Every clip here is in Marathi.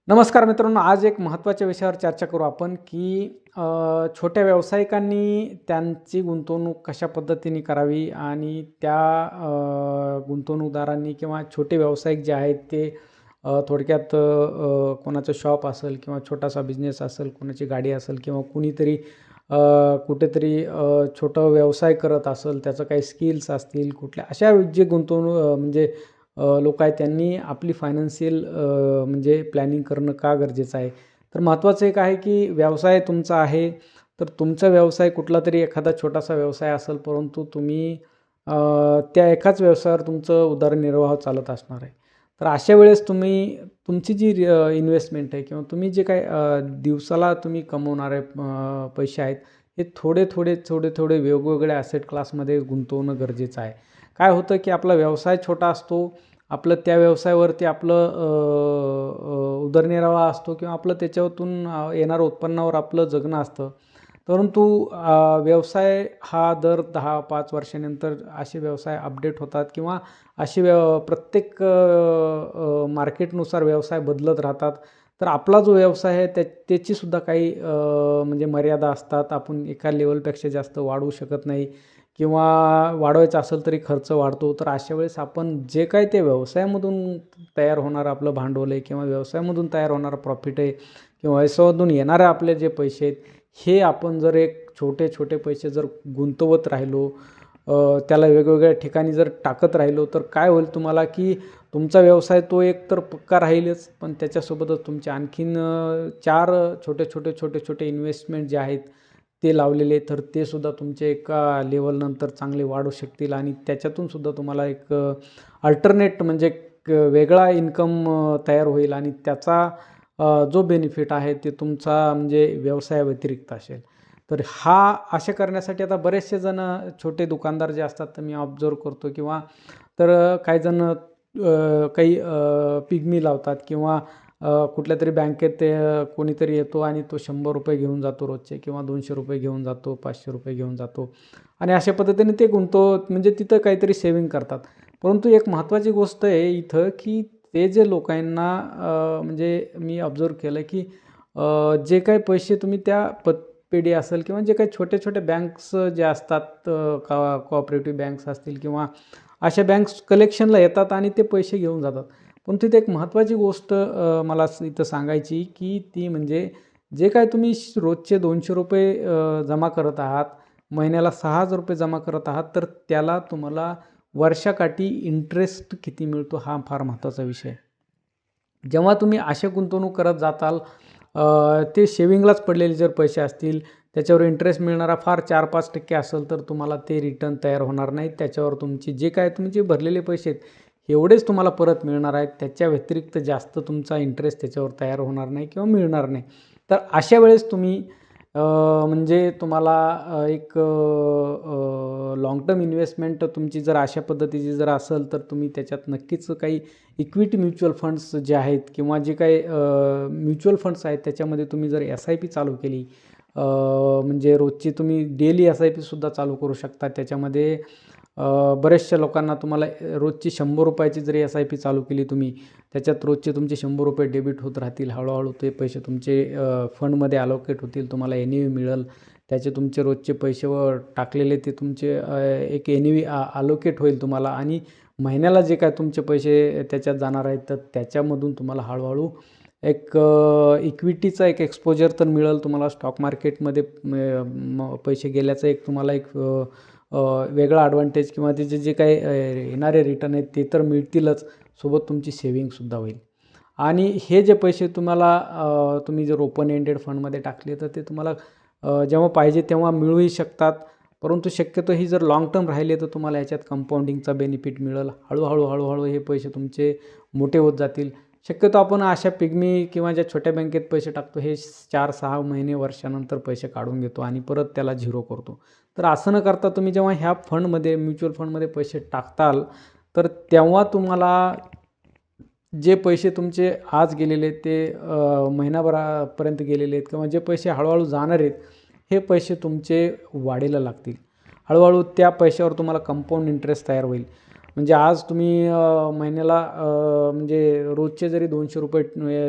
नमस्कार मित्रांनो, आज एक महत्त्वाच्या विषयावर चर्चा करू आपण की छोट्या व्यावसायिकांनी त्यांची गुंतवणूक कशा पद्धतीने करावी आणि त्या गुंतवणूकदारांनी किंवा छोटे व्यावसायिक जे आहेत ते थोडक्यात कोणाचं शॉप असेल किंवा छोटासा बिझनेस असेल, कोणाची गाडी असेल किंवा कुणीतरी कुठेतरी छोटा व्यवसाय करत असेल, त्याचं काही स्किल्स असतील, कुठल्या अशा जे गुंतवणूक म्हणजे लोक आहेत त्यांनी आपली फायनान्शियल म्हणजे प्लॅनिंग करणं का गरजेचं आहे. तर महत्त्वाचं एक आहे की व्यवसाय तुमचा आहे, तर तुमचा व्यवसाय कुठला तरी एखादा छोटासा व्यवसाय असेल, परंतु तुम्ही त्या एकाच व्यवसायावर तुमचं उदरनिर्वाह चालत असणार आहे. तर अशा वेळेस तुम्ही तुमची जी इन्व्हेस्टमेंट आहे किंवा तुम्ही जे काही दिवसाला तुम्ही कमवणारे पैसे आहेत, हे थोडे वेगवेगळ्या ॲसेट क्लासमध्ये गुंतवणं गरजेचं आहे. काय होतं की आपला व्यवसाय छोटा असतो, आपलं त्या व्यवसायावरती आपलं उदरनिर्वाह असतो किंवा आपलं त्याच्यातून येणारं उत्पन्नावर आपलं जगणं असतं. परंतु व्यवसाय हा दर 10-5 वर्षानंतर असे व्यवसाय अपडेट होतात किंवा असे प्रत्येक मार्केटनुसार व्यवसाय बदलत राहतात. तर आपला जो व्यवसाय आहे त्याचीसुद्धा काही म्हणजे मर्यादा असतात. आपण एका लेवलपेक्षा जास्त वाढवू शकत नाही किंवा वाढवायचं असेल तरी खर्च वाढतो. तर अशा वेळेस आपण जे काही ते व्यवसायामधून तयार होणारं आपलं भांडवल आहे किंवा व्यवसायामधून तयार होणारं प्रॉफिट आहे किंवा व्यवसायामधून येणारे आपले जे पैसे आहेत, हे आपण जर एक छोटे पैसे जर गुंतवत राहिलो, त्याला वेगवेगळ्या ठिकाणी जर टाकत राहिलो, तर काय होईल तुम्हाला की तुमचा व्यवसाय तो एक तर पक्का राहीलच, पण त्याच्यासोबतच तुमचे आणखीन 4 छोटे इन्व्हेस्टमेंट जे आहेत ते लावलेले, तर ते सुद्धा तुमचे एका लेवलनंतर चांगले वाढू शकतील आणि त्याच्यातून सुद्धा तुम्हाला एक अल्टरनेट म्हणजे एक वेगळा इन्कम तयार होईल आणि त्याचा जो बेनिफिट आहे ते तुमचा म्हणजे व्यवसायाव्यतिरिक्त असेल. तर असे करण्यासाठी आता बरेचसे जण छोटे दुकानदार जे असतात, तर मी ऑब्झर्व करतो किंवा तर काही जण काही पिगमी लावतात किंवा कुठल्यातरी बँकेत ते कोणीतरी येतो आणि तो ₹100 घेऊन जातो रोजचे किंवा ₹200 घेऊन जातो, ₹500 घेऊन जातो आणि अशा पद्धतीने ते म्हणजे तिथं काहीतरी सेव्हिंग करतात. परंतु एक महत्त्वाची गोष्ट आहे इथं, की ते जे लोकांना म्हणजे मी ऑब्झर्व केलं, की जे काही पैसे तुम्ही त्या पेढी असेल किंवा जे काही छोटे बँक्स जे असतात, कोऑपरेटिव्ह बँक्स असतील किंवा अशा बँक्स कलेक्शनला येतात आणि ते पैसे घेऊन जातात. पण तिथे एक महत्त्वाची गोष्ट मला इथं सांगायची, की ती म्हणजे जे काही तुम्ही रोजचे ₹200 जमा करत आहात, महिन्याला ₹6000 जमा करत आहात, तर त्याला तुम्हाला वर्षाकाठी इंटरेस्ट किती मिळतो हा फार महत्त्वाचा विषय आहे. जेव्हा तुम्ही अशी गुंतवणूक करत जाताल, ते सेव्हिंगलाच पडलेले जर पैसे असतील, त्याच्यावर इंटरेस्ट मिळणारा फार 4-5% असेल, तर तुम्हाला ते रिटर्न तयार होणार नाहीत. त्याच्यावर तुमची जे काय तुमचे भरलेले पैसे आहेत, एवढेच तुम्हाला परत मिळणार आहेत. त्याच्या व्यतिरिक्त जास्त तुमचा इंटरेस्ट त्याच्यावर तयार होणार नाही किंवा मिळणार नाही. तर अशा वेळेस तुम्ही म्हणजे तुम्हाला एक लाँग टर्म इन्व्हेस्टमेंट तुमची जर अशा पद्धतीची जर असेल, तर तुम्ही त्याच्यात नक्कीच काही इक्विटी म्युच्युअल फंड्स जे आहेत किंवा जे काही म्युच्युअल फंड्स आहेत, त्याच्यामध्ये तुम्ही जर SIP चालू केली, म्हणजे रोजची तुम्ही डेली SIPसुद्धा चालू करू शकता. त्याच्यामध्ये बऱ्याचशा लोकांना तुम्हाला रोजची ₹100 जरी SIP चालू केली तुम्ही, त्याच्यात रोजचे तुमचे ₹100 डेबिट होत राहतील. हळूहळू ते पैसे तुमचे फंडमध्ये अलोकेट होतील. तुम्हाला NAV मिळेल. त्याचे तुमचे रोजचे पैसे टाकलेले ते तुमचे एक NAV अलोकेट होईल तुम्हाला आणि महिन्याला जे काय तुमचे पैसे त्याच्यात जाणार आहेत, तर त्याच्यामधून तुम्हाला हळूहळू एक इक्विटीचा एक एक्सपोजर तर मिळेल तुम्हाला. स्टॉक मार्केटमध्ये पैसे गेल्याचा एक तुम्हाला एक वेगळा ॲडव्हांटेज किंवा त्याचे जे काही येणारे रिटर्न आहेत ते तर मिळतीलच, सोबत तुमची सेव्हिंगसुद्धा होईल. आणि हे जे पैसे तुम्हाला तुम्ही जर ओपन एंडेड फंडमध्ये टाकले, तर ते तुम्हाला जेव्हा पाहिजे तेव्हा मिळूही शकतात. परंतु शक्यतो ही जर लाँग टर्म राहिले, तर तुम्हाला याच्यात कंपाऊंडिंगचा बेनिफिट मिळेल. हळूहळू हे पैसे तुमचे मोठे होत जातील. शक्यतो आपण अशा पिग्मी किंवा ज्या छोट्या बँकेत पैसे टाकतो, हे 4-6 महिने, वर्षानंतर पैसे काढून घेतो आणि परत त्याला झिरो करतो. तर असं न करता तुम्ही जेव्हा ह्या फंडमध्ये, म्युच्युअल फंडमध्ये पैसे टाकताल, तर तेव्हा तुम्हाला जे पैसे तुमचे आज गेलेले आहेत, ते महिनाभरापर्यंत गेलेले आहेत किंवा जे पैसे हळूहळू जाणार आहेत, हे पैसे तुमचे वाढीला लागतील. हळूहळू त्या पैशावर तुम्हाला कंपाऊंड इंटरेस्ट तयार होईल. म्हणजे आज तुम्ही महिन्याला म्हणजे रोजचे जरी ₹200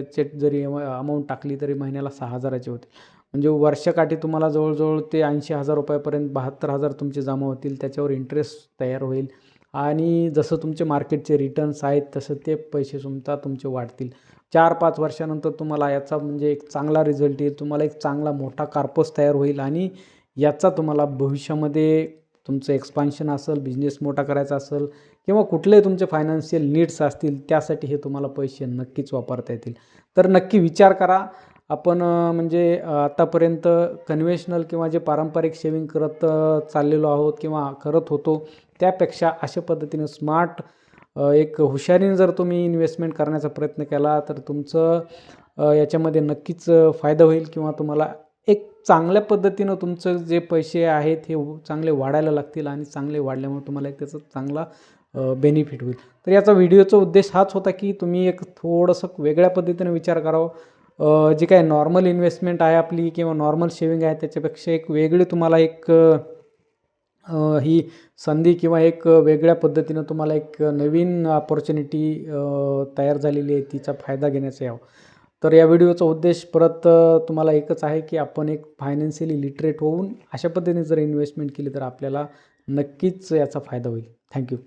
चे जरी अमाऊंट टाकली तरी महिन्याला 6,000ची होते. म्हणजे वर्षकाठी तुम्हाला जवळजवळ ते ₹80,000 72,000 तुमचे जमा होतील. त्याच्यावर इंटरेस्ट तयार होईल आणि जसं तुमचे मार्केटचे रिटर्न्स आहेत तसं ते पैसे सुद्धा तुमचे वाढतील. 4-5 वर्षानंतर तुम्हाला याचा म्हणजे एक चांगला रिझल्ट येईल. तुम्हाला एक चांगला मोठा कार्पस तयार होईल आणि याचा तुम्हाला भविष्यामध्ये तुमचं एक्सपान्शन असेल, बिझनेस मोठा करायचा असेल किंवा कुठलेही तुमचे फायनान्शियल नीड्स असतील त्यासाठी हे तुम्हाला पैसे नक्कीच वापरता येतील. तर नक्की विचार करा. आपण म्हणजे आतापर्यंत कन्व्हेन्शनल किंवा जे पारंपरिक सेविंग करत चाललेलो आहोत किंवा करत होतो त्यापेक्षा अशा पद्धतीने स्मार्ट एक हुशारीने जर तुम्ही इन्व्हेस्टमेंट करण्याचा प्रयत्न केला तर तुमचं याच्यामध्ये नक्कीच फायदा होईल किंवा तुम्हाला एक चांगल्या पद्धतीनं तुमचं जे पैसे आहेत हे चांगले वाढायला लागतील आणि चांगले वाढल्यामुळे तुम्हाला एक त्याचा चांगला बेनिफिट होईल. तर याचा व्हिडिओचा उद्देश हाच होता की तुम्ही एक थोडंसं वेगळ्या पद्धतीने विचार करावं. जी काही नॉर्मल इन्व्हेस्टमेंट आहे आपली किंवा नॉर्मल सेविंग आहे त्याच्यापेक्षा एक वेगळी तुम्हाला एक ही संधी किंवा एक वेगळ्या पद्धतीनं तुम्हाला एक नवीन अपॉर्च्युनिटी तयार झालेली आहे तिचा फायदा घेण्याचा यावं. तर या व्हिडिओचा उद्देश परत तुम्हाला एकच आहे की आपण एक फायनान्शियली लिटरेट होऊन अशा पद्धतीने जर इन्व्हेस्टमेंट केली तर आपल्याला नक्कीच याचा फायदा होईल. थँक्यू.